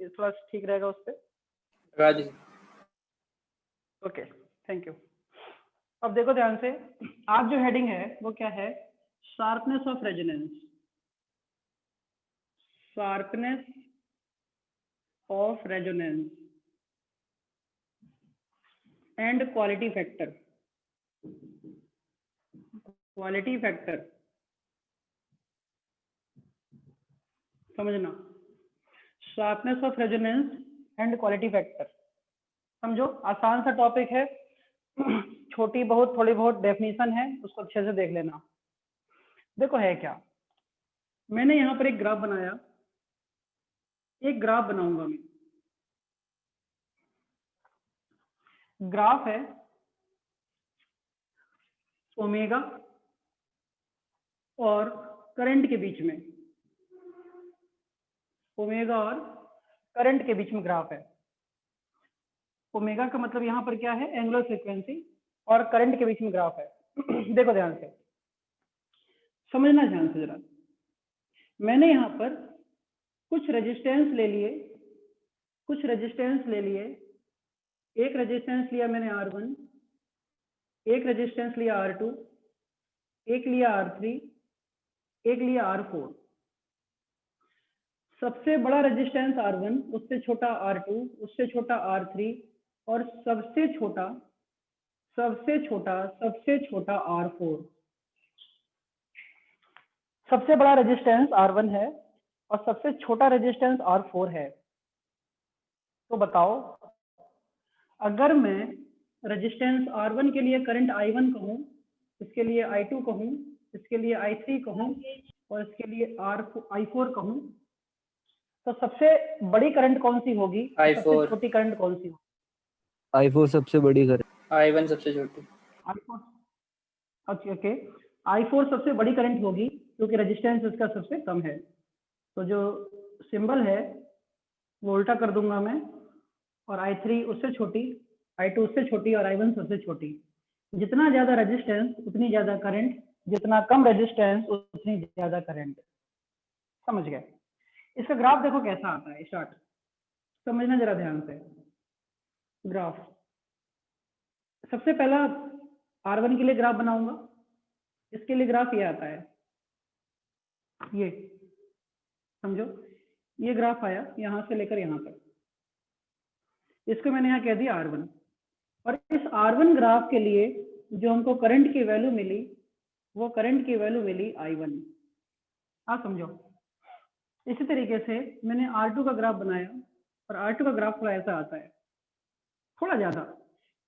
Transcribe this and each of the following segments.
थोड़ा ठीक रहेगा उस पर? राजी। Okay, thank you. अब देखो ध्यान से, आज जो हेडिंग है वो क्या है? Sharpness of resonance. Sharpness of resonance and quality factor. Quality factor समझना, sharpness of resonance and quality factor समझो। आसान सा टॉपिक है, छोटी बहुत थोड़ी बहुत डेफिनेशन है, उसको अच्छे से देख लेना। देखो है क्या, मैंने यहाँ पर एक ग्राफ बनाया, एक ग्राफ बनाऊंगा मैं। ग्राफ है ओमेगा और करंट के बीच में, ओमेगा और करंट के बीच में ग्राफ है। ओमेगा का मतलब यहाँ पर क्या है? एंगुलर फ्रीक्वेंसी, और करंट के बीच में ग्राफ है। देखो ध्यान से, समझना ध्यान से जरा। मैंने यहाँ पर कुछ रेजिस्टेंस ले लिए, कुछ रेजिस्टेंस ले लिए। एक रेजिस्टेंस लिया मैंने R1, एक रेजिस्टेंस लिया R2, एक लिया R3, एक लिया R4। सबसे बड़ा रेजिस्टेंस R1, उससे छोटा R2, उससे छोटा R3, और सबसे छोटा R4। सबसे बड़ा रेजिस्टेंस R1 है और सबसे छोटा रेजिस्टेंस R4 है। तो बताओ, अगर मैं रेजिस्टेंस R1 के लिए करंट I1 कहूँ, इसके लिए I2 कहूँ, इसके लिए I3 कहूँ और इसके लिए I4 कहूँ, तो सबसे बड़ी करंट कौन सी होगी? सबसे छोटी करंट कौन सी होगी? I4 सबसे बड़ी करंट, I1 सबसे छोटी। I4, अच्छा ओके, I4 सबसे बड़ी करंट होगी क्योंकि रेजिस्टेंस इसका सबसे कम है। तो जो सिंबल है वो उल्टा कर दूंगा मैं, और I3 उससे छोटी, I2 उससे छोटी और I1 सबसे छोटी। जितना ज्यादा रेजिस्टेंस उतनी ज्यादा करंट, जितना कम रेजिस्टेंस उतनी ज्यादा करंट। समझ गए? इसका ग्राफ देखो कैसा आता है, स्टार्ट समझना जरा ध्यान से। ग्राफ सबसे पहला R1 के लिए ग्राफ बनाऊंगा, इसके लिए ग्राफ ये आता है, ये समझो, ये ग्राफ आया यहां से लेकर यहां तक, इसको मैंने यहाँ कह दिया R1। और इस R1 ग्राफ के लिए जो हमको करंट की वैल्यू मिली, वो करंट की वैल्यू मिली I1। आप समझो। इसी तरीके से मैंने R2 का ग्राफ बनाया, और R2 का ग्राफ थोड़ा ऐसा आता है, थोड़ा ज्यादा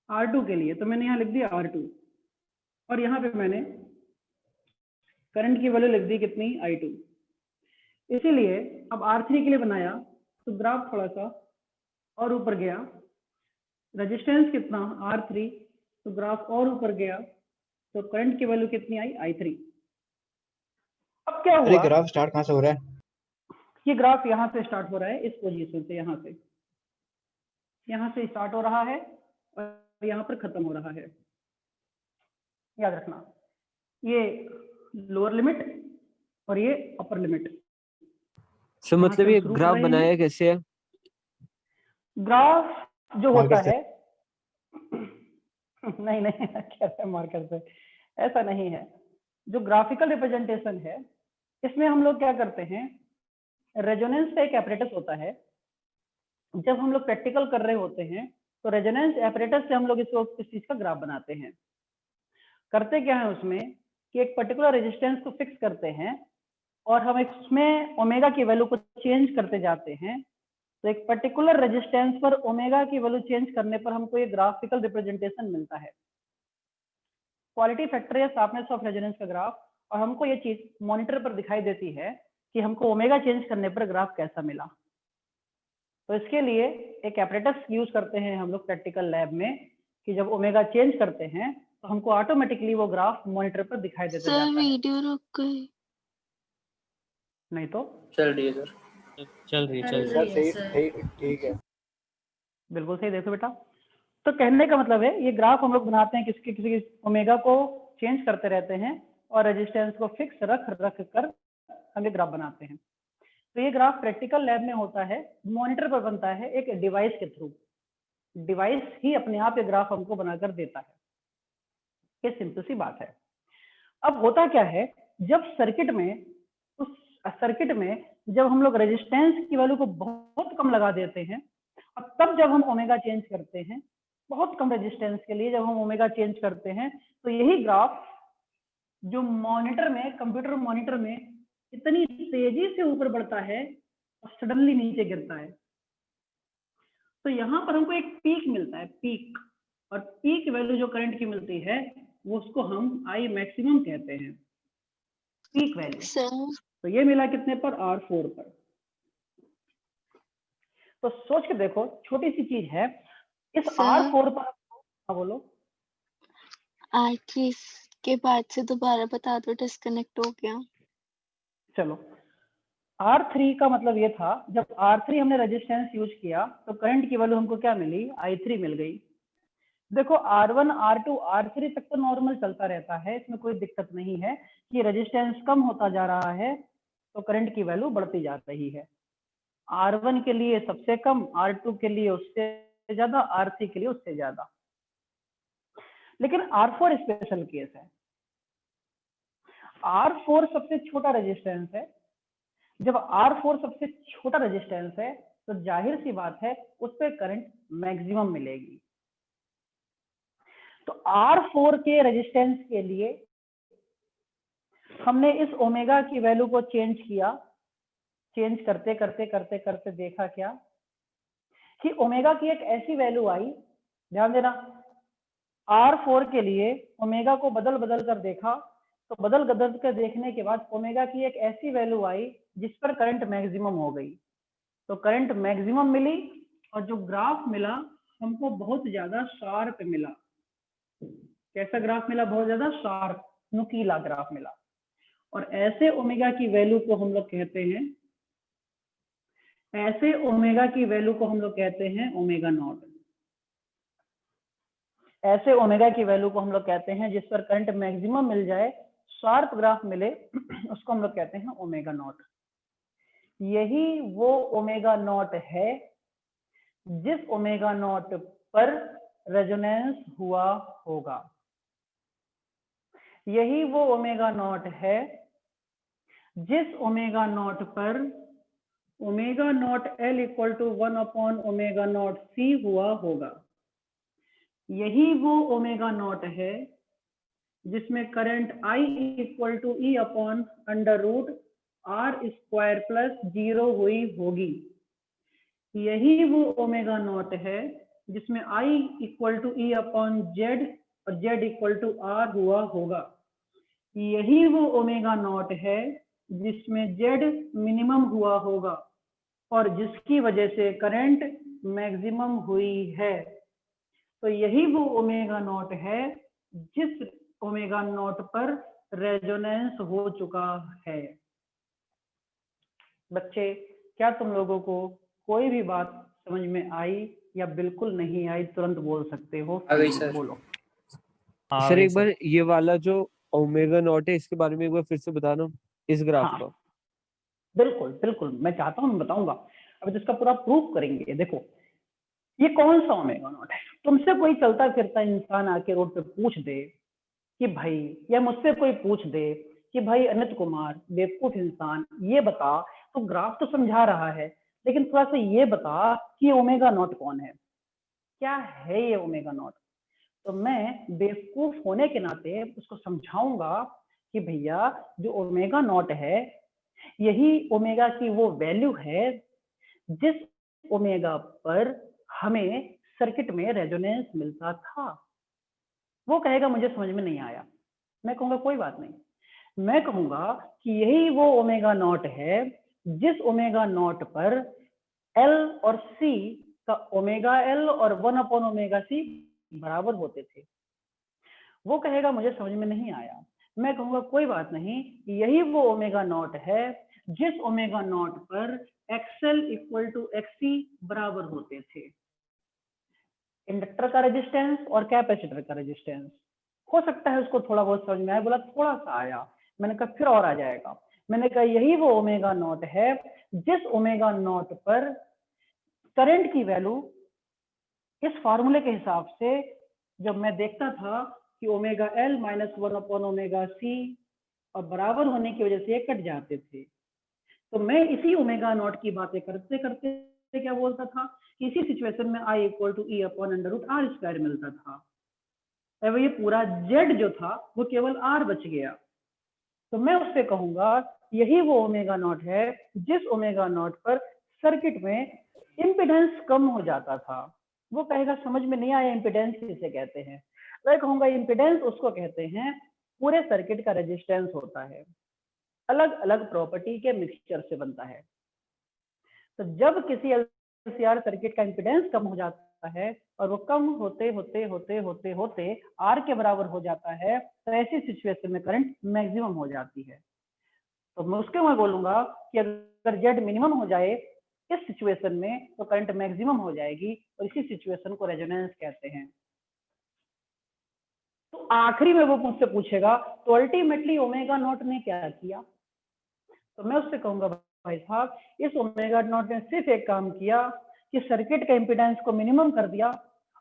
R2 के लिए, तो मैंने यहाँ लिख दिया R2, और यहाँ पे मैंने करंट की वैल्यू लिख दी कितनी? I2। इसीलिए अब R3 के लिए बनाया तो ग्राफ थोड़ा सा और ऊपर गया, रेजिस्टेंस कितना? R3, तो ग्राफ और ऊपर गया, तो करंट की वैल्यू कितनी आई? I3। अब क्या हुआ? ग्राफ स्टार्ट कहाँ से हो रहा है? ये ग्राफ यहाँ से स्टार्ट हो रहा है, इस पोजीशन से, यहाँ से स्टार्ट हो रहा है और यहाँ पर खत्म हो रहा है। याद रखना, ये लोअर लिमिट और ये अपर लिमिट। तो मतलब ये ग्राफ बनाया कैसे है? ग्राफ जो होता है नहीं कैसे मार्कर से, ऐसा नहीं है। जो ग्राफिकल रिप्रेजेंटेशन है, इसमें हम लोग क्या करते हैं, रेजोनेंस का एक एपरेटस होता है। जब हम लोग प्रैक्टिकल कर रहे होते हैं तो रेजोनेंस एपरेटस से हम लोग इस चीज का ग्राफ बनाते हैं। करते क्या है उसमें कि एक पर्टिकुलर रेजिस्टेंस को फिक्स करते हैं और हम इसमें ओमेगा की वैल्यू को चेंज करते जाते हैं। तो एक पर्टिकुलर रेजिस्टेंस पर ओमेगा की वैल्यू चेंज करने पर हमको ये ग्राफिकल रिप्रेजेंटेशन मिलता है, क्वालिटी फैक्टर या शार्पनेस ऑफ रेजोनेंस का ग्राफ। और हमको ये चीज मॉनिटर पर दिखाई देती है कि हमको ओमेगा चेंज करने पर ग्राफ कैसा मिला। तो इसके लिए एक एपरेटस यूज करते हैं हम लोग प्रैक्टिकल लैब में, कि जब ओमेगा चेंज करते हैं तो हमको ऑटोमेटिकली वो ग्राफ मॉनिटर पर दिखाई देता जाता है। वीडियो रुक गई। नहीं तो चल रही है सर, चल रही है। ठीक है, बिल्कुल सही। देखो बेटा, तो कहने का मतलब है ये ग्राफ हम लोग बनाते हैं किसी ओमेगा को चेंज करते रहते हैं और रेजिस्टेंस को फिक्स रख कर हम ये ग्राफ बनाते हैं। तो ये ग्राफ प्रैक्टिकल लैब में होता है, मॉनिटर पर बनता है एक डिवाइस के थ्रू। डिवाइस ही अपने आप ये ग्राफ हमको बनाकर देता है। ये सिंपल सी बात है। अब होता क्या है, जब सर्किट में, उस सर्किट में जब हम लोग रेजिस्टेंस की वैल्यू को बहुत कम लगा देते हैं, और तब जब हम ओमेगा चेंज करते हैं, बहुत कम रेजिस्टेंस के लिए जब हम ओमेगा चेंज करते हैं, तो यही ग्राफ जो मॉनिटर में, कंप्यूटर मॉनिटर में इतनी तेजी से ऊपर बढ़ता है और सडनली नीचे गिरता है। तो यहाँ पर हमको एक पीक मिलता है, पीक, और पीक वैल्यू जो करंट की मिलती है वो उसको हम आई मैक्सिमम कहते हैं, पीक वैल्यू। तो ये मिला कितने पर, R4 पर। तो सोच के देखो, छोटी सी चीज है, इस R4 पर, हाँ बोलो। R3 के बाद से दोबारा बता दो, डिस्कनेक्ट हो गया। चलो, R3 का मतलब ये था, जब R3 हमने रेजिस्टेंस यूज किया तो करंट की वैल्यू हमको क्या मिली, I3 मिल गई। देखो R1, R2, R3 तक तो नॉर्मल चलता रहता है, इसमें कोई दिक्कत नहीं है कि रेजिस्टेंस कम होता जा रहा है तो करंट की वैल्यू बढ़ती जा रही है। R1 के लिए सबसे कम, R2 के लिए उससे ज्यादा, R3 के लिए उससे ज्यादा। लेकिन R4 स्पेशल केस है। R4 सबसे छोटा रेजिस्टेंस है। जब R4 सबसे छोटा रेजिस्टेंस है तो जाहिर सी बात है उस पर करंट मैक्सिमम मिलेगी। तो R4 के रेजिस्टेंस के लिए हमने इस ओमेगा की वैल्यू को चेंज किया। चेंज करते करते करते करते देखा क्या कि ओमेगा की एक ऐसी वैल्यू आई, ध्यान देना, R4 के लिए ओमेगा को बदल बदल कर देखा, तो बदल बदल कर देखने के बाद ओमेगा की एक ऐसी वैल्यू आई जिस पर करंट मैक्सिमम हो गई। तो करंट मैक्सिमम मिली और जो ग्राफ मिला हमको बहुत ज्यादा शार्प मिला। कैसा ग्राफ मिला, बहुत ज्यादा शार्प, नुकीला ग्राफ मिला। और ऐसे ओमेगा की वैल्यू को हम लोग कहते हैं, ऐसे ओमेगा की वैल्यू को हम लोग कहते हैं ओमेगा नॉट। ऐसे ओमेगा की वैल्यू को हम लोग कहते हैं जिस पर करंट मैक्सिमम मिल जाए, शार्प ग्राफ मिले, उसको हम लोग कहते हैं ओमेगा नॉट। यही वो ओमेगा नॉट है जिस ओमेगा नॉट पर रेजोनेंस हुआ होगा। यही वो ओमेगा नॉट है जिस ओमेगा नॉट पर omega naught L equal to 1 upon omega naught C हुआ होगा। यही वो ओमेगा नॉट है जिसमें current I equal to E upon under root R square plus 0 हुई होगी। यही वो ओमेगा नॉट है जिसमें I equal to E upon Z और Z इक्वल टू R हुआ होगा। यही वो ओमेगा नॉट है जिसमें Z मिनिमम हुआ होगा और जिसकी वजह से करंट मैक्सिमम हुई है। तो यही वो ओमेगा नॉट है जिस ओमेगा नॉट पर रेजोनेंस हो चुका है। बच्चे, क्या तुम लोगों को कोई भी बात समझ में आई या बिल्कुल नहीं आई, तुरंत बोल सकते हो। आ गई सर। बोलो। सर एक बार ये वाला जो ओमेगा नॉट है इसके बारे में एक बार फिर से बताना, इस ग्राफ हाँ, का। बिल्कुल बिल्कुल, मैं चाहता हूँ, मैं बताऊंगा। अब तो इसका पूरा प्रूफ करेंगे। देखो, ये कौन सा ओमेगा नॉट है? तुमसे कोई चलता फिरता इंसान आके रोड पे पूछ दे कि भाई, या मुझसे कोई पूछ दे कि भाई अनित कुमार बेवकूफ इंसान, ये बता, तो ग्राफ तो समझा रहा है लेकिन थोड़ा सा ये बता कि ओमेगा नॉट कौन है, क्या है ये ओमेगा नॉट। तो मैं बेवकूफ होने के नाते उसको समझाऊंगा कि भैया जो ओमेगा नॉट है, यही ओमेगा की वो वैल्यू है जिस ओमेगा पर हमें सर्किट में रेजोनेंस मिलता था। वो कहेगा मुझे समझ में नहीं आया, मैं कहूंगा कोई बात नहीं, मैं कहूंगा कि यही वो ओमेगा नॉट है जिस ओमेगा नॉट पर L और C का ओमेगा L और 1 अपॉन ओमेगा C बराबर होते थे। वो कहेगा मुझे समझ में नहीं आया, मैं कहूंगा कोई बात नहीं, यही वो ओमेगा नॉट है जिस ओमेगा नॉट पर XL इक्वल टू XC बराबर होते थे। इंडक्टर का रेजिस्टेंस और कैपेसिटर का रेजिस्टेंस, हो सकता है उसको थोड़ा बहुत समझ में आया, बोला थोड़ा सा आया, मैंने कहा फिर और आ जाएगा। मैंने कहा यही वो ओमेगा नॉट है जिस ओमेगा नॉट पर करंट की वैल्यू इस फॉर्मूले के हिसाब से जब मैं देखता था कि omega L minus 1 omega C और बराबर होने की वजह से ये कट जाते थे, तो मैं इसी ओमेगा नॉट की बातें करते करते क्या बोलता था कि इसी सिचुएशन में I equal to E upon under root R square मिलता था। अब ये पूरा जेड जो था वो केवल आर बच गया, तो मैं उससे कहूंगा यही वो ओमेगा नॉट है जिस ओमेगा नॉट पर सर्किट में इम्पिडेंस कम हो जाता था। वो कहेगा समझ में नहीं आया इम्पिडेंस किसे कहते हैं। मैं कहूंगा इम्पिडेंस उसको कहते हैं पूरे सर्किट का रेजिस्टेंस होता है, अलग अलग प्रॉपर्टी के मिक्सचर से बनता है। तो जब किसी एलसीआर सर्किट का इम्पिडेंस कम हो जाता है और वो कम होते होते होते होते होते आर के बराबर हो जाता है, तो ऐसी सिचुएशन में करंट मैक्सिमम हो जाती है। तो मैं उसके मैं बोलूंगा कि अगर जेड मिनिमम हो जाए इस सिचुएशन में तो करंट मैक्सिमम हो जाएगी, और इसी सिचुएशन को रेजोनेंस कहते हैं। तो आखिरी में वो मुझसे पूछेगा तो अल्टीमेटली ओमेगा नॉट ने क्या किया, तो मैं उससे कहूंगा भाई साहब इस ओमेगा नॉट ने सिर्फ एक काम किया कि सर्किट के इम्पिडेंस को मिनिमम कर दिया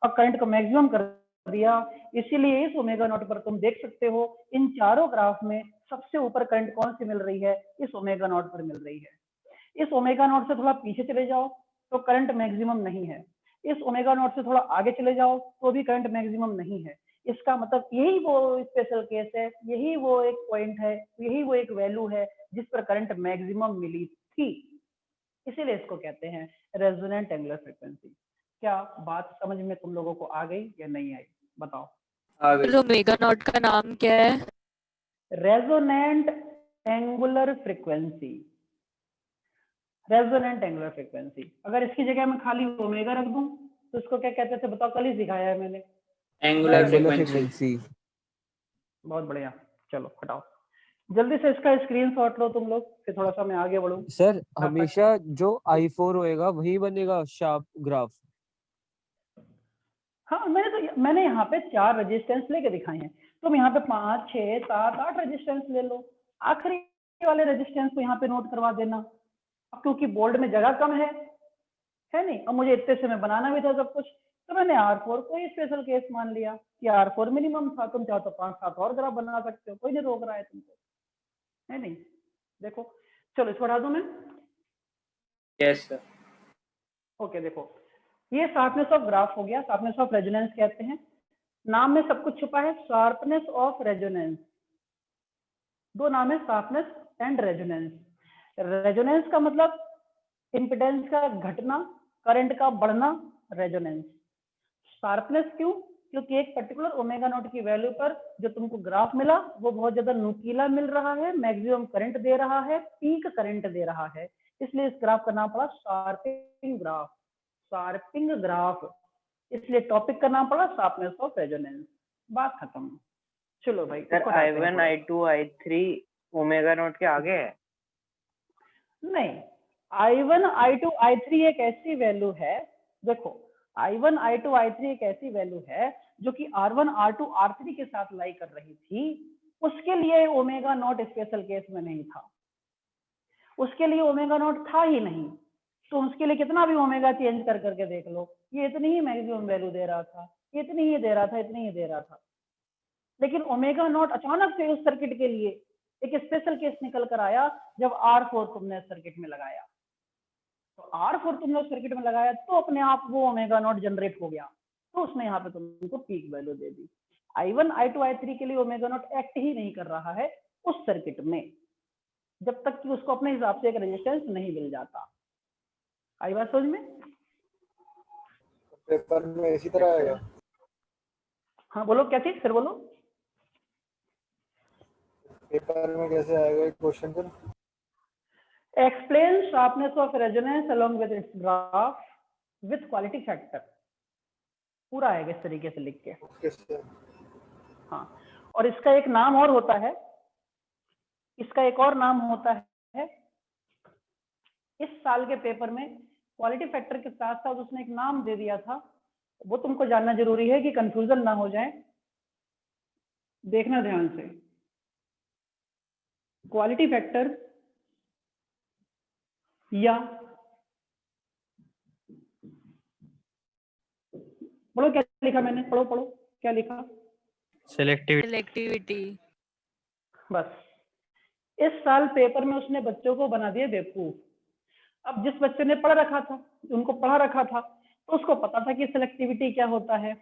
और करंट को मैक्सिमम कर दिया। इसीलिए इस ओमेगा नॉट पर तुम देख सकते हो इन चारों ग्राफ में सबसे ऊपर करंट कौन सी मिल रही है, इस ओमेगा नॉट पर मिल रही है। इस ओमेगा नॉट से थोड़ा पीछे चले जाओ तो करंट मैक्सिमम नहीं है, इस ओमेगा नॉट से थोड़ा आगे चले जाओ तो भी करंट मैक्सिमम नहीं है। इसका मतलब यही वो स्पेशल केस है, यही वो एक पॉइंट है, यही वो एक वैल्यू है जिस पर करंट मैक्सिमम मिली थी। इसीलिए इसको कहते हैं रेजोनेंट एंगुलर फ्रीक्वेंसी। क्या बात समझ में तुम लोगों को आ गई या नहीं आई, बताओ। आ गई। ओमेगा नॉट का नाम क्या है? Resonant angular frequency. Resonant angular frequency. अगर इसकी जगह मैं खाली ओमेगा रख दूं तो इसको क्या कहते थे बताओ, कल ही सिखाया है मैंने, एंगुलर एंगुलर फ्रीक्वेंसी। फ्रीक्वेंसी। बहुत बढ़िया। चलो हटाओ जल्दी से इसका स्क्रीनशॉट लो तुम लोग, फिर थोड़ा सा मैं आगे बढ़ूं। सर हमेशा जो I4 होएगा वही बनेगा शार्प ग्राफ। हाँ मैंने यहाँ पे 4 रेजिस्टेंस लेके दिखाए हैं, तुम यहाँ पे 5 6 7 8 रेजिस्टेंस ले लो, आखिरी वाले रेजिस्टेंस को यहाँ पे नोट करवा देना। अब क्योंकि बोर्ड में जगह कम है नहीं, और मुझे इतने से में बनाना भी था सब कुछ, तो मैंने R4 को ही स्पेशल केस मान लिया कि R4 मिनिमम था। तुम चाहो तो 5 7 और ग्राफ बना सकते हो, कोई नहीं रोक रहा है तुमको, है नहीं। देखो चलो इसको हटा दूं मैं। Yes sir. ओके देखो ये शार्पनेस ऑफ ग्राफ हो गया, शार्पनेस ऑफ रेजोनेंस कहते हैं। नाम में सब कुछ छुपा है, शार्पनेस ऑफ रेजोनेंस। दो नाम है, शार्पनेस एंड रेजोनेंस। रेजोनेंस का मतलब इम्पिडेंस का घटना, करंट का बढ़ना, रेजोनेंस। शार्पनेस क्यों? क्योंकि एक पर्टिकुलर ओमेगा नॉट की वैल्यू पर जो तुमको ग्राफ मिला वो बहुत ज्यादा नुकीला मिल रहा है, मैक्सिमम करंट दे रहा है, पीक करंट दे रहा है, इसलिए इस ग्राफ का नाम पड़ा शार्पिंग ग्राफ। शार्पिंग ग्राफ, इसलिए टॉपिक का नाम पड़ा शार्पनेस ऑफ रेजोनेंस। बात खत्म। चलो भाई sir I1 I2 I3 omega naught के आगे है? नहीं, I1 I2 I3 एक ऐसी वैल्यू है, देखो I1 I2 I3 एक ऐसी वैल्यू है जो कि R1 R2 R3 के साथ लाई कर रही थी। उसके लिए ओमेगा नॉट स्पेशल केस में नहीं था, उसके लिए ओमेगा नॉट था ही नहीं, तो उसके लिए कितना भी ओमेगा चेंज कर करके देख लो, ये इतनी ही मैक्सिमम वैल्यू दे रहा था, इतनी ही दे रहा था, इतनी ही दे रहा था। लेकिन ओमेगा नॉट अचानक से उस सर्किट के लिए एक स्पेशल केस निकल कर आया जब R4 तुमने सर्किट में लगाया। तो R4 तुमने सर्किट में लगाया तो अपने आप वो ओमेगा नॉट जनरेट हो गया, तो उसने यहाँ पे तुमको पीक वैल्यू दे दी। I1 I2 I3 के लिए ओमेगा नॉट एक्ट ही नहीं कर रहा है उस सर्किट में, जब तक कि उसको अपने हिसाब से एक रेजिस्टेंस नहीं मिल जाता। आई बात समझ में? पेपर में इसी तरह आएगा। हाँ बोलो क्या चीज, फिर बोलो। पेपर में कैसे आएगा question sir? Explain sharpness of resonance along with its graph with quality factor, पूरा आएगा इस तरीके से लिख के। Okay sir. हाँ, और इसका एक नाम और होता है, इसका एक और नाम होता है, इस साल के पेपर में क्वालिटी फैक्टर के साथ साथ उसने एक नाम दे दिया था, वो तुमको जानना जरूरी है कि कंफ्यूजन ना हो जाए, देखना ध्यान से। क्वालिटी फैक्टर या पढ़ो क्या लिखा मैंने, पढ़ो पढ़ो क्या लिखा। सेलेक्टिविटी। बस इस साल पेपर में उसने बच्चों को बना दिया बेवकूफ। अब जिस बच्चे ने पढ़ रखा था, उनको पढ़ा रखा था, तो उसको पता था कि सिलेक्टिविटी क्या होता है।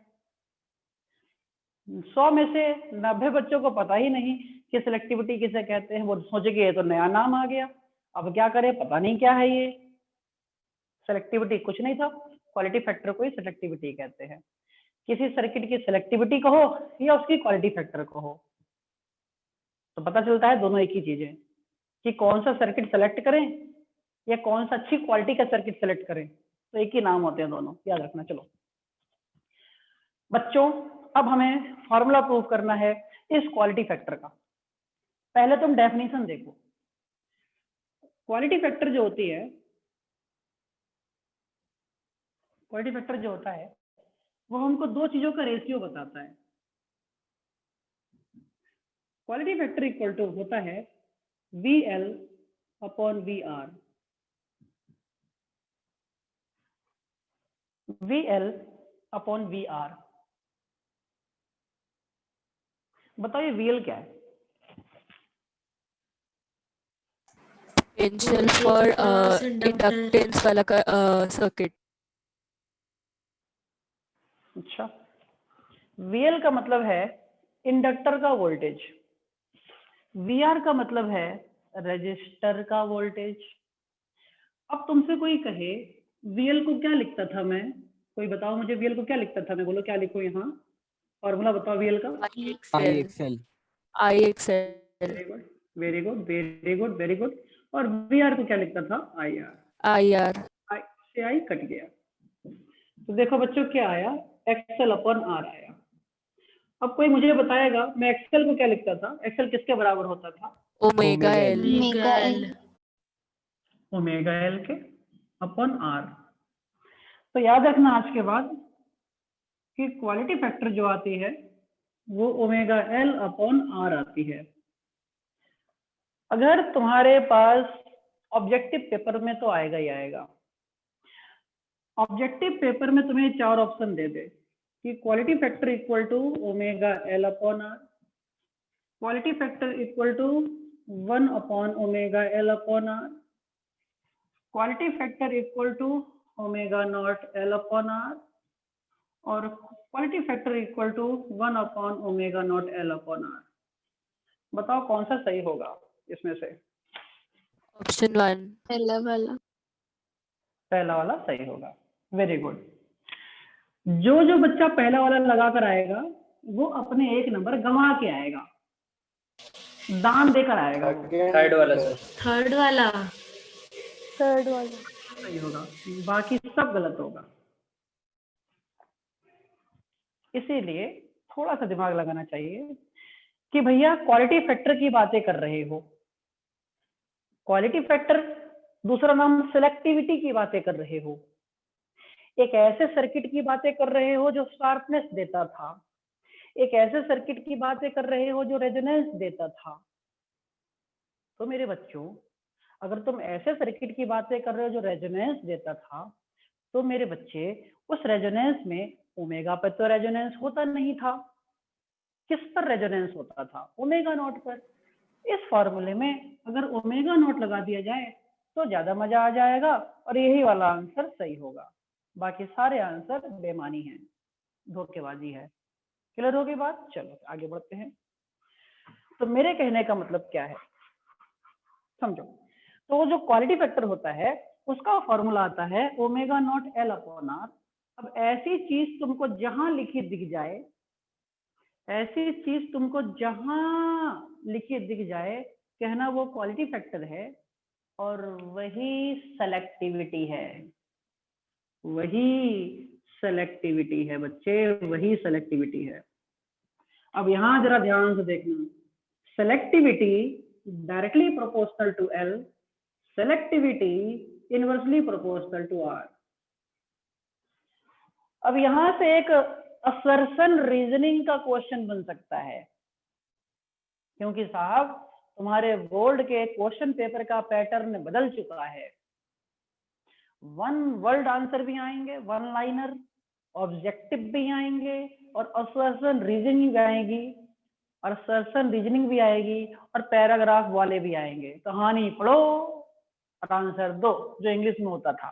100 में से 90 बच्चों को पता ही नहीं कि सिलेक्टिविटी किसे कहते हैं। वो सोचे कि ये तो नया नाम आ गया, अब क्या करें, पता नहीं क्या है ये। सिलेक्टिविटी कुछ नहीं था, क्वालिटी फैक्टर को ही सिलेक्टिविटी कहते हैं। किसी सर्किट की सिलेक्टिविटी कहो या उसकी क्वालिटी फैक्टर कहो, तो पता चलता है दोनों एक ही चीज है कि कौन सा सर्किट सेलेक्ट करें या कौन सा अच्छी क्वालिटी का सर्किट सेलेक्ट करें, तो एक ही नाम होते हैं दोनों, याद रखना। चलो बच्चों, अब हमें फॉर्मूला प्रूव करना है इस क्वालिटी फैक्टर का। पहले तुम डेफिनेशन देखो। क्वालिटी फैक्टर जो होती है, क्वालिटी फैक्टर जो होता है वो हमको दो चीजों का रेशियो बताता है। क्वालिटी फैक्टर इक्वल टू होता है VL upon VR। VL upon VR। बताइए VL क्या है? पोटेंशियल फॉर इंडक्टेंस वाला सर्किट। अच्छा, VL का मतलब है इंडक्टर का वोल्टेज, VR का मतलब है रजिस्टर का वोल्टेज। अब तुमसे कोई कहे VL को क्या लिखता था मैं, कोई बताओ मुझे VL को क्या लिखता था मैं, बोलो क्या लिखूं यहाँ, फॉर्मूला बताओ VL का। IXL। Very good very good very good very good. और VR को क्या लिखता था? IR। I से I कट गया, तो देखो बच्चों क्या आया, XL अपॉन R आया। अब कोई मुझे बताएगा मैं XL को क्या लिखता था, XL किसके बराबर होता था? Omega L. Omega L. Omega L के अपॉन R। तो याद रखना आज के बाद कि क्वालिटी फैक्टर जो आती है वो ओमेगा एल अपॉन R आती है। अगर तुम्हारे पास ऑब्जेक्टिव पेपर में तो आएगा ही आएगा। ऑब्जेक्टिव पेपर में तुम्हें 4 ऑप्शन दे दे कि quality factor equal to omega L upon R, quality factor equal to 1 upon omega L upon R, quality factor equal to omega naught L upon R, और quality factor equal to 1 upon omega naught L upon R। बताओ कौन सा सही होगा इसमें से? Option 1। पहला वाला। पहला वाला सही होगा। Very good. जो जो बच्चा पहला वाला लगा कर आएगा वो अपने 1 नंबर गंवा के आएगा, दान देकर आएगा वो। थर्ड वाला सर। थर्ड वाला। थर्ड वाला। सही होगा, बाकी सब गलत होगा। इसीलिए थोड़ा सा दिमाग लगाना चाहिए कि भैया क्वालिटी फैक्टर की बातें कर रहे हो, क्वालिटी फैक्टर दूसरा नाम सिलेक्टिविटी की बातें कर रहे हो, एक ऐसे सर्किट की बातें कर रहे हो जो शार्पनेस देता था, एक ऐसे सर्किट की बातें कर रहे हो जो रेजोनेंस देता था। तो मेरे बच्चों, अगर तुम ऐसे सर्किट की बातें कर रहे हो जो रेजोनेंस देता था, तो मेरे बच्चे उस रेजोनेंस में ओमेगा पर तो रेजोनेंस होता नहीं था। किस पर रेजोनेंस होता था? ओमेगा नॉट पर। इस फॉर्मूले में अगर ओमेगा नॉट लगा दिया जाए तो ज्यादा मजा आ जाएगा और यही वाला आंसर सही होगा। बाकी सारे आंसर बेमानी हैं, धोखेबाजी है। क्लियर होगी बात? चलो आगे बढ़ते हैं। तो मेरे कहने का मतलब क्या है समझो। तो वो जो क्वालिटी फैक्टर होता है उसका फॉर्मूला आता है omega naught L upon R. अब ऐसी चीज तुमको जहां लिखी दिख जाए, ऐसी चीज तुमको जहां लिखी दिख जाए, कहना वो क्वालिटी फैक्टर है और वही सेलेक्टिविटी है। वही सेलेक्टिविटी है बच्चे, वही सेलेक्टिविटी है। अब यहां जरा ध्यान से देखना, selectivity directly proportional to L, selectivity inversely proportional to R. अब यहां से एक असर्शन रीजनिंग का क्वेश्चन बन सकता है, क्योंकि साहब तुम्हारे बोर्ड के क्वेश्चन पेपर का पैटर्न बदल चुका है। वन वर्ड आंसर भी आएंगे, वन लाइनर, ऑब्जेक्टिव भी आएंगे और असर्शन रीजनिंग भी आएगी, और असर्शन रीजनिंग भी आएगी और पैराग्राफ वाले भी आएंगे। कहानी पढ़ो और आंसर दो, जो इंग्लिश में होता था।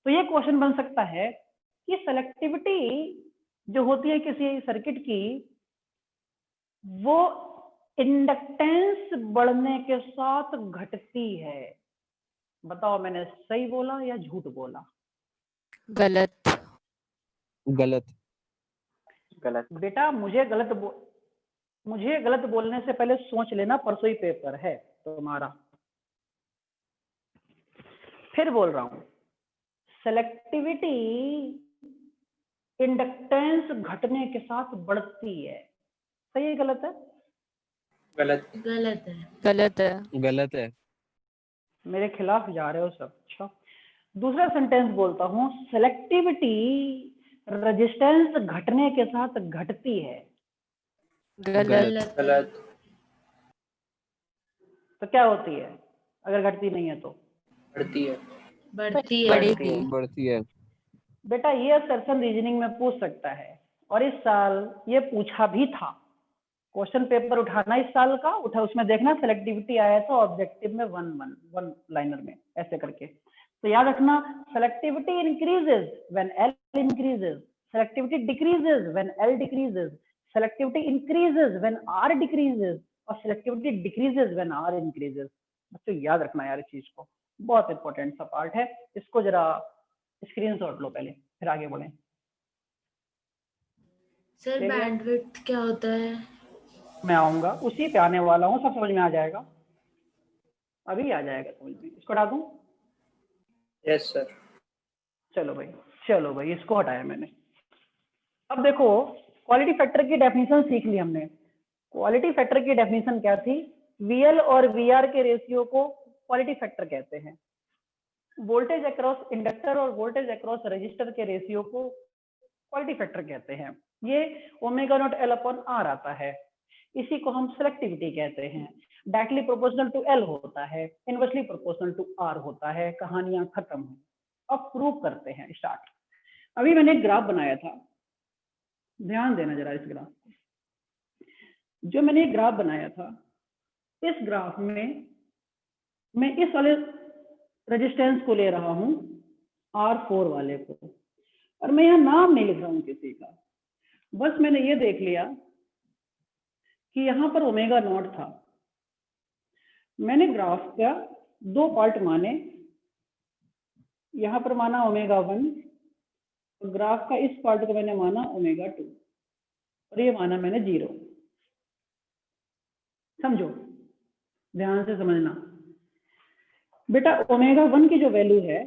तो ये क्वेश्चन बन सकता है कि सेलेक्टिविटी जो होती है किसी सर्किट की, वो इंडक्टेंस बढ़ने के साथ घटती है। बताओ मैंने सही बोला या झूठ बोला? गलत। गलत। गलत। बेटा मुझे गलत बोलने से पहले सोच लेना, परसों ही पेपर है तुम्हारा। फिर बोल रहा हूं, सेलेक्टिविटी इंडक्टेंस घटने के साथ बढ़ती है। सही है गलत है? गलत। गलत है। गलत है। गलत है। मेरे खिलाफ जा रहे हो सब। अच्छा, दूसरा सेंटेंस बोलता हूं, सेलेक्टिविटी रेजिस्टेंस घटने के साथ घटती है। गलत। गलत। तो क्या होती है अगर घटती नहीं है तो? बढ़ती है। बढ़ती है। बढ़ेगी। बढ़ती है। बेटा ये असर्शन रीजनिंग में पूछ सकता है, और इस साल ये पूछा भी था। क्वेश्चन पेपर उठाना इस साल का उठा, उसमें देखना सेलेक्टिविटी आया था ऑब्जेक्टिव में वन लाइनर में ऐसे करके। तो याद रखना, selectivity increases when L increases, selectivity decreases when L decreases, selectivity increases when R decreases, और selectivity decreases when R increases. बच्चों याद रखना यार इस चीज को, बहुत इंपॉर्टेंट सा पार्ट है। इसको जरा स्क्रीनशॉट लो पहले, फिर आगे बढ़े। सर बैंडविड्थ क्या होता है? मैं आऊंगा, उसी पे आने वाला हूँ, सब समझ में आ जाएगा, अभी आ जाएगा समझ में। इसको हटा दूं? Yes sir. चलो भाई इसको हटाया मैंने। अब देखो, क्वालिटी फैक्टर की डेफिनेशन सीख ली हमने। क्वालिटी फैक्टर की डेफिनेशन क्या थी? वीएल और वीआर के रेशियो को क्वालिटी फैक्टर कहते हैं। वोल्टेज अक्रॉस इंडक्टर और वोल्टेज अक्रॉस रजिस्टर के रेशियो को क्वालिटी फैक्टर कहते हैं। ये omega naught L upon R आता है, इसी को हम सेलेक्टिविटी कहते हैं। डायरेक्टली प्रोपोर्शनल टू एल होता है, इनवर्सली प्रोपोर्शनल टू आर होता है। कहानियां खत्म। अब प्रूव करते हैं, स्टार्ट। अभी मैंने एक ग्राफ बनाया था, ध्यान देना जरा इस ग्राफ को। जो मैंने एक ग्राफ बनाया था, इस ग्राफ में मैं इस वाले रेजिस्टेंस को ले रहा हूं, R4 वाले को, और मैं यहाँ नाम नहीं लिख रहा हूं किसी का, बस मैंने ये देख लिया कि यहाँ पर ओमेगा नॉट था। मैंने ग्राफ का दो पार्ट माने, यहाँ पर माना ओमेगा 1, और ग्राफ का इस पार्ट को मैंने माना ओमेगा 2, और ये माना मैंने 0। समझो, ध्यान से समझना बेटा। ओमेगा 1 की जो वैल्यू है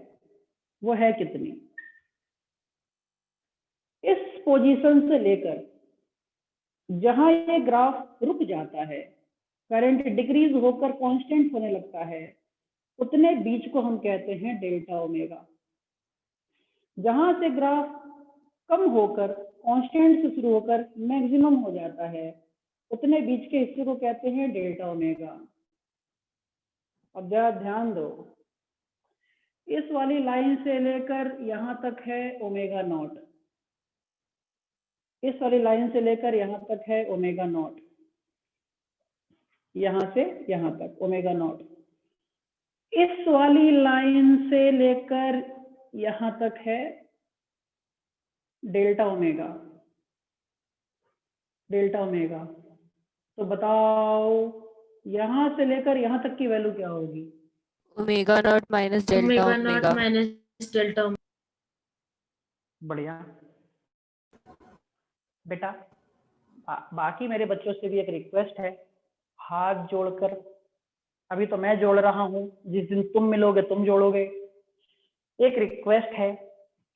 वो है कितनी? इस पोजीशन से लेकर जहां ये ग्राफ रुक जाता है, करंट डिक्रीज होकर कांस्टेंट होने लगता है, उतने बीच को हम कहते हैं डेल्टा ओमेगा। जहां से ग्राफ कम होकर कांस्टेंट से शुरू होकर मैक्सिमम हो जाता है, उतने बीच के हिस्से को कहते हैं डेल्टा ओमेगा। अब जरा ध्यान दो, इस वाली लाइन से लेकर यहां तक है ओमेगा नॉट, इस वाली लाइन से लेकर यहां तक है ओमेगा नॉट, यहां से यहां तक ओमेगा नॉट। इस वाली लाइन से लेकर यहां तक है डेल्टा ओमेगा, डेल्टा ओमेगा। तो बताओ यहां से लेकर यहां तक की वैल्यू क्या होगी? Omega naught minus delta omega. Minus delta. बढ़िया बेटा। बाकी मेरे बच्चों से भी एक रिक्वेस्ट है, हाथ जोड़कर, अभी तो मैं जोड़ रहा हूं, जिस दिन तुम मिलोगे तुम जोड़ोगे। एक रिक्वेस्ट है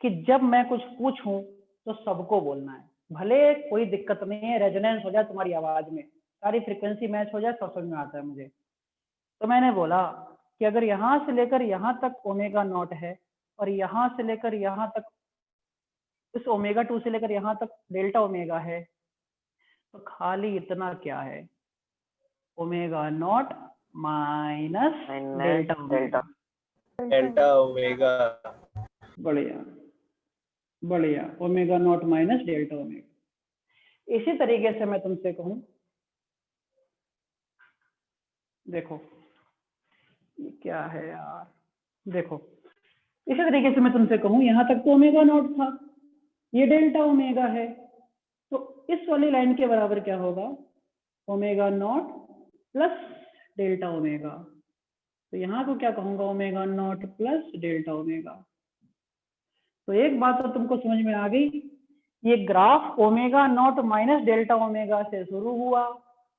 कि जब मैं कुछ पूछूं तो सबको बोलना है, भले कोई दिक्कत नहीं है, रेजोनेंस हो जाए तुम्हारी आवाज में, सारी फ्रीक्वेंसी मैच हो जाए, सब समझ में आता है मुझे। तो मैंने बोला कि अगर यहाँ से लेकर यहाँ तक ओमेगा नॉट है, और यहाँ से लेकर यहाँ तक, इस ओमेगा 2 से लेकर यहाँ तक डेल्टा ओमेगा है, तो खाली इतना क्या है? Omega naught minus delta omega. Delta omega. बढ़िया बढ़िया, omega naught minus delta omega. इसी तरीके से मैं तुमसे कहूं, देखो ये क्या है यार, देखो इसी तरीके से मैं तुमसे कहूं, यहां तक तो ओमेगा नॉट था, ये डेल्टा ओमेगा है, तो इस वाली लाइन के बराबर क्या होगा, omega naught plus delta omega. तो यहाँ को क्या कहूंगा, omega naught plus delta omega. तो एक बात तो तुमको समझ में आ गई, ये graph omega naught minus delta omega से शुरू हुआ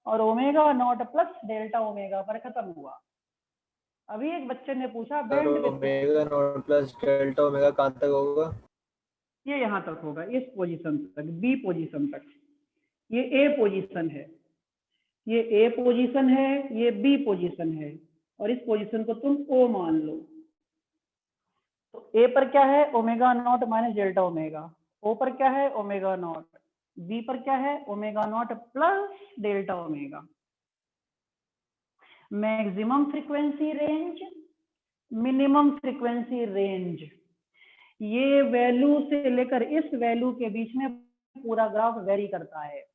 और omega naught plus delta omega पर खत्म हुआ। अभी एक बच्चे ने पूछा band width, omega naught plus delta omega कहाँ तक होगा? ये यहाँ तक होगा, इस पोजीशन तक, बी पोजीशन तक। ये ए पोजीशन है, ये ए पोजीशन है, ये बी पोजीशन है, और इस पोजीशन को तुम ओ मान लो। तो ए पर क्या है, omega naught minus delta omega, O पर क्या है, ओमेगा नॉट, बी पर क्या है, omega naught plus delta omega. Maximum frequency range, minimum frequency range, ये वैल्यू से लेकर इस वैल्यू के बीच में पूरा ग्राफ वेरी करता है।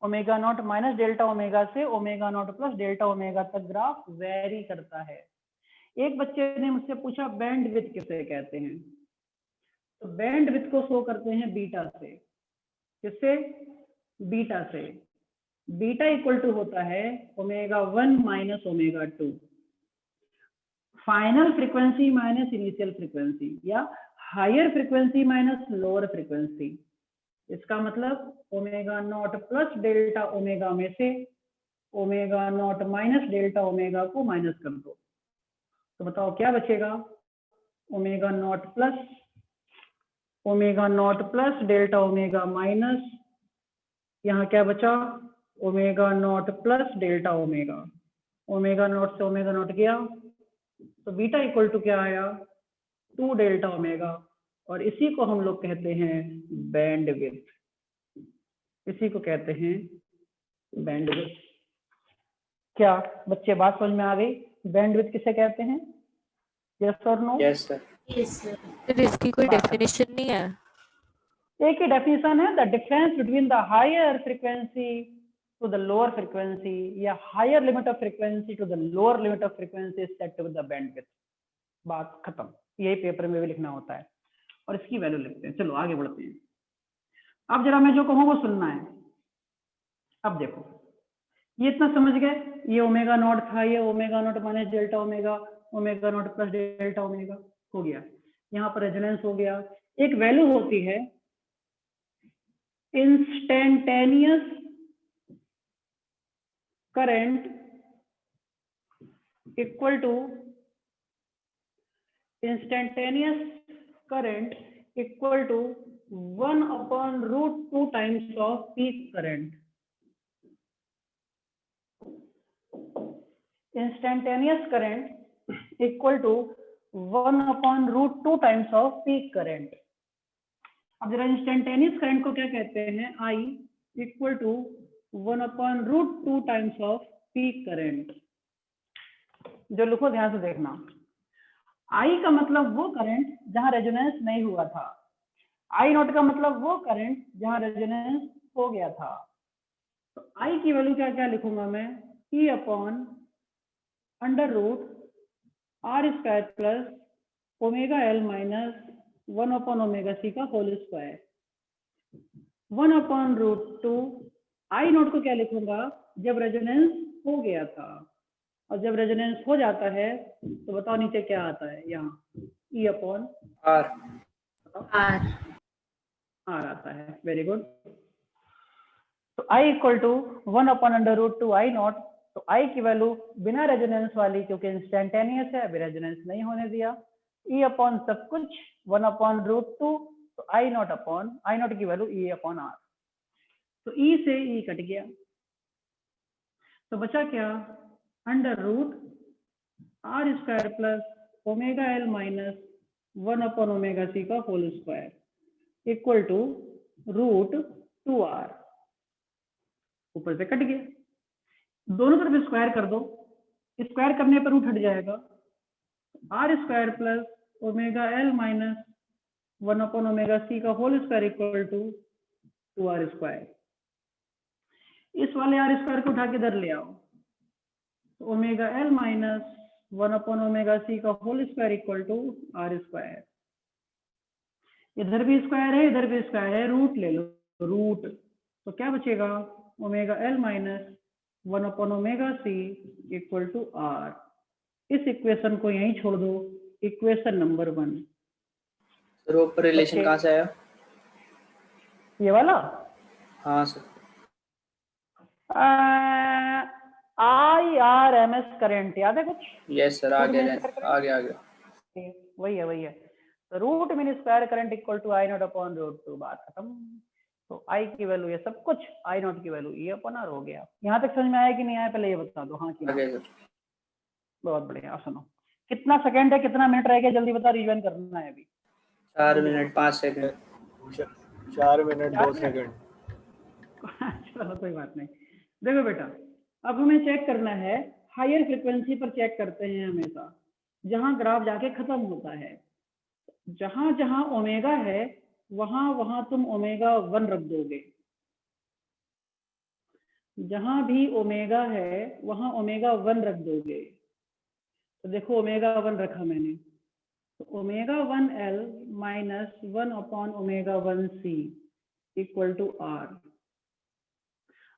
Omega naught minus delta omega से omega naught plus delta omega तक ग्राफ वेरी करता है। एक बच्चे ने मुझसे पूछा बैंड विड्थ किसे कहते हैं, तो बैंड विड्थ को शो करते हैं बीटा से। किससे, बीटा से। बीटा इक्वल टू होता है omega 1 minus omega 2, final frequency minus initial frequency, या higher frequency minus lower frequency. इसका मतलब omega naught plus delta omega में से omega naught minus delta omega को माइनस कर दो, तो बताओ क्या बचेगा, omega naught plus delta omega minus, यहाँ क्या बचा, omega naught plus delta omega. Omega naught से ओमेगा नॉट गया, तो बीटा इक्वल टू क्या आया, 2 डेल्टा ओमेगा, और इसी को हम लोग कहते हैं बैंड विड्थ, इसी को कहते हैं बैंड विड्थ। क्या बच्चे बात समझ में आ गई, बैंड विड्थ किसे कहते हैं, यस और no? Yes sir. Yes sir. Sir इसकी कोई डेफिनेशन नहीं है? एक ही डेफिनेशन है, the difference between the higher frequency to the lower frequency, या higher limit of frequency to the lower limit of frequency is set with the bandwidth. बात खत्म, यही पेपर में भी लिखना होता है, और इसकी वैल्यू लिखते हैं। चलो आगे बढ़ते हैं। अब जरा मैं जो कहूँ वो सुनना है। अब देखो, ये इतना समझ गए, ये ओमेगा नॉट था, ये omega naught minus delta omega, omega naught plus delta omega हो गया, यहाँ पर रेजोनेंस हो गया। एक वैल्यू होती है instantaneous current equal to one upon root 2 times of peak current. Instantaneous current equal to 1 upon root 2 times of peak current. अब जरा इंस्टेंटेनियस करंट को क्या कहते हैं, I equal to 1 upon root 2 times of peak current. जो लिखो ध्यान से देखना, आई का मतलब वो करंट जहां रेजोनेंस नहीं हुआ था, आई नॉट का मतलब वो करंट जहां रेजोनेंस हो गया था। तो आई की वैल्यू क्या क्या लिखूंगा मैं, E upon under root R square plus omega L minus 1 upon omega C का whole square, 1 upon root 2। I naught को क्या लिखूंगा, जब रेजोनेंस हो गया था, और जब रेजोनेंस हो जाता है तो बताओ नीचे क्या आता है, यहाँ ई अपॉन आर। आर आता है। Very good. तो I equal to 1 upon under root 2 I naught. तो आई की वैल्यू बिना रेजोनेंस वाली, क्योंकि इंस्टेंटेनियस है, अभी रेजोनेंस नहीं होने दिया, ई अपॉन सब कुछ 1 अपॉन रूट 2, तो आई नॉट की वैल्यू ई अपॉन आर। तो ई से ई कट गया, तो बचा क्या, under root R square plus omega L minus 1 upon omega C का whole square equal to root 2r। ऊपर से कट गया, दोनों तरफ स्क्वायर कर दो, स्क्वायर करने पर रूट हट जाएगा, R square plus omega L minus 1 upon omega C का whole square equal to 2r square. इस वाले आर स्क्वायर को उठा के इधर ले आओ, तो omega L minus 1 upon omega C का whole square equal to R square. इधर भी स्क्वायर है, इधर भी स्क्वायर है, रूट ले लो, रूट, तो क्या बचेगा, omega L minus 1 upon omega C equal to R. इस इक्वेशन को यहीं छोड़ दो, इक्वेशन नंबर 1। सर वो रिलेशन कहाँ से आया? ये वाला हाँ सर। IRMS करंट याद है कुछ? यस सर, आ गया आ गया। वही है। तो root mean square current equal to I naught upon root 2, बात खत्म। तो आई की वैल्यू ये सब कुछ, आई नॉट की वैल्यू ये अपॉन आर हो गया। यहाँ तक समझ में आया कि नहीं आया, पहले ये बता दो। हाँ कि आ गया सर। बहुत बढ़िया। सुनो, कितना सेकंड है, कितना मिनट रह गया, जल्दी बता, रिवीजन करना है अभी। 4 मिनट 5 सेकंड। 4 minute 2 second. चलो कोई बात नहीं। देखो बेटा, अब हमें चेक करना है, हायर फ्रिक्वेंसी पर चेक करते हैं हमेशा, जहां ग्राफ जाके खत्म होता है। जहां जहां ओमेगा है वहां वहां तुम ओमेगा 1 रख दोगे। जहां भी ओमेगा है वहां ओमेगा 1 रख दोगे। तो देखो ओमेगा 1 रखा मैंने, तो omega 1 L minus 1 upon omega 1 C equal to R.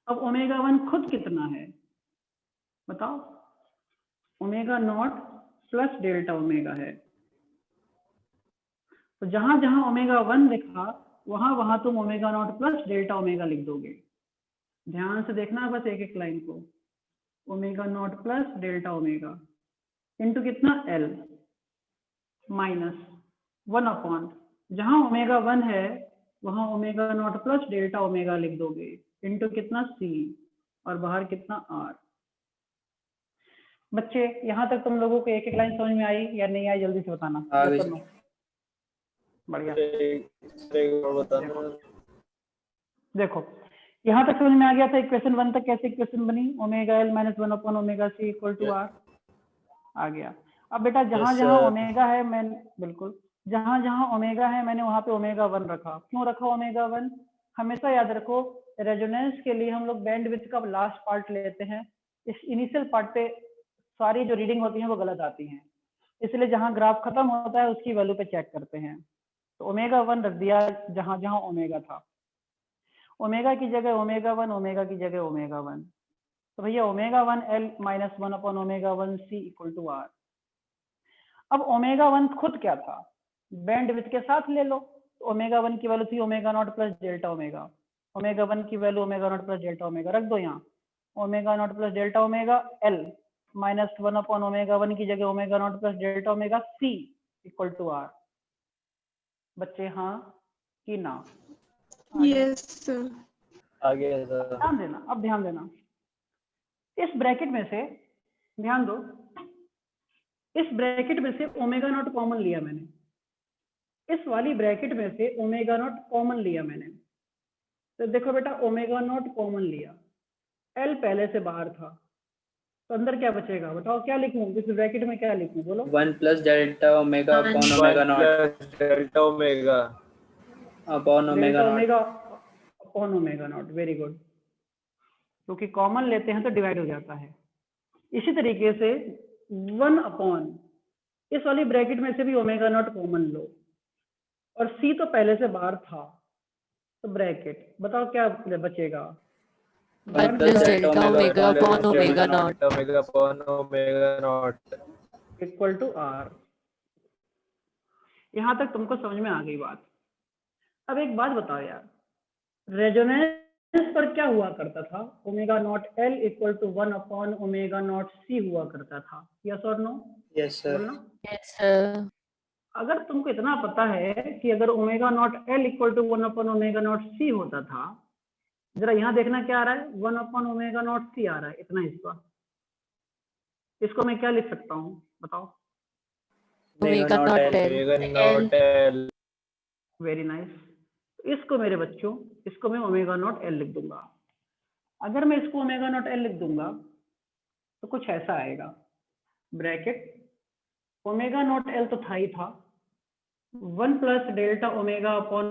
अब ओमेगा 1 खुद कितना है बताओ? Omega naught plus delta omega है। तो जहां जहां ओमेगा 1 लिखा वहां वहां तुम omega naught plus delta omega लिख दोगे। ध्यान से देखना बस एक एक लाइन को। Omega naught plus delta omega into कितना, एल माइनस 1 अपॉन, जहां ओमेगा 1 है वहां omega naught plus delta omega लिख दोगे, इंटू कितना, सी, और बाहर कितना, आर। बच्चे यहाँ तक तुम लोगों को एक एक लाइन समझ में आई या नहीं आई, जल्दी से बताना। बढ़िया। देखो यहाँ तक समझ में आ गया था। इक्वेशन 1 तक कैसे इक्वेशन बनी, omega L minus 1 upon omega C equal to R आ गया। अब बेटा जहां जहां ओमेगा है, मैं बिल्कुल जहां जहां ओमेगा है मैंने वहां पे ओमेगा 1 रखा। क्यों रखा ओमेगा 1? हमेशा याद रखो, रेजोनेंस के लिए हम लोग बैंडविड्थ का लास्ट पार्ट लेते हैं। इस इनिशियल पार्ट पे सारी जो रीडिंग होती है वो गलत आती हैं, इसलिए जहां ग्राफ खत्म होता है उसकी वैल्यू पे चेक करते हैं। तो ओमेगा 1 रख दिया जहां जहां ओमेगा था। ओमेगा की जगह ओमेगा 1, ओमेगा की जगह ओमेगा 1। तो भैया omega 1 L minus 1 upon omega 1 C equal to R. अब ओमेगा 1 खुद क्या था, बैंडविड्थ के साथ ले लो। तो ओमेगा 1 की वैल्यू थी omega naught plus delta omega. Omega 1 की value omega naught plus delta omega रख दो यहाँ। Omega naught plus delta omega L minus 1 upon omega 1 की जगह omega naught plus delta omega C equal to R. बच्चे हाँ कि ना? Yes sir. आगे ध्यान देना, अब ध्यान देना। इस ब्रैकेट में से ध्यान दो, इस ब्रैकेट में से ओमेगा नॉट कॉमन लिया मैंने। इस वाली ब्रैकेट में से ओमेगा नॉट कॉमन लिया मैंने। तो देखो बेटा ओमेगा नॉट कॉमन लिया, एल पहले से बाहर था, तो अंदर क्या बचेगा बताओ? क्या लिखूं इस ब्रैकेट में, क्या लिखूं बोलो? 1 plus delta omega upon omega not. Delta omega upon omega upon omega not. Very good. क्योंकि कॉमन लेते हैं तो डिवाइड हो जाता है। इसी तरीके से 1 अपॉन, इस वाली ब्रैकेट में से भी ओमेगा नॉट कॉमन लो, और सी तो पहले से बाहर था, तो ब्रैकेट बताओ क्या बचेगा? 1 plus delta omega upon omega naught equal to R. यहां तक तुमको समझ में आ गई बात। अब एक बात बताओ यार, रेजोनेंस पर क्या हुआ करता था? Omega naught L equal to 1 upon omega naught C हुआ करता था। यस और no? Yes sir. Yes sir. अगर तुमको इतना पता है कि अगर omega naught L equal to 1 upon omega naught C होता था, जरा यहाँ देखना क्या आ रहा है, 1 अपॉन ओमेगा नॉट सी आ रहा है, इतना हिस्सा। इसको मैं क्या लिख सकता हूँ बताओ? Omega naught L. Very nice. इसको मेरे बच्चों, इसको मैं ओमेगा नॉट एल लिख दूंगा। अगर मैं इसको ओमेगा नॉट एल लिख दूंगा तो कुछ ऐसा आएगा, ब्रैकेट ओमेगा नॉट एल तो था ही था, 1 प्लस डेल्टा ओमेगा अपॉन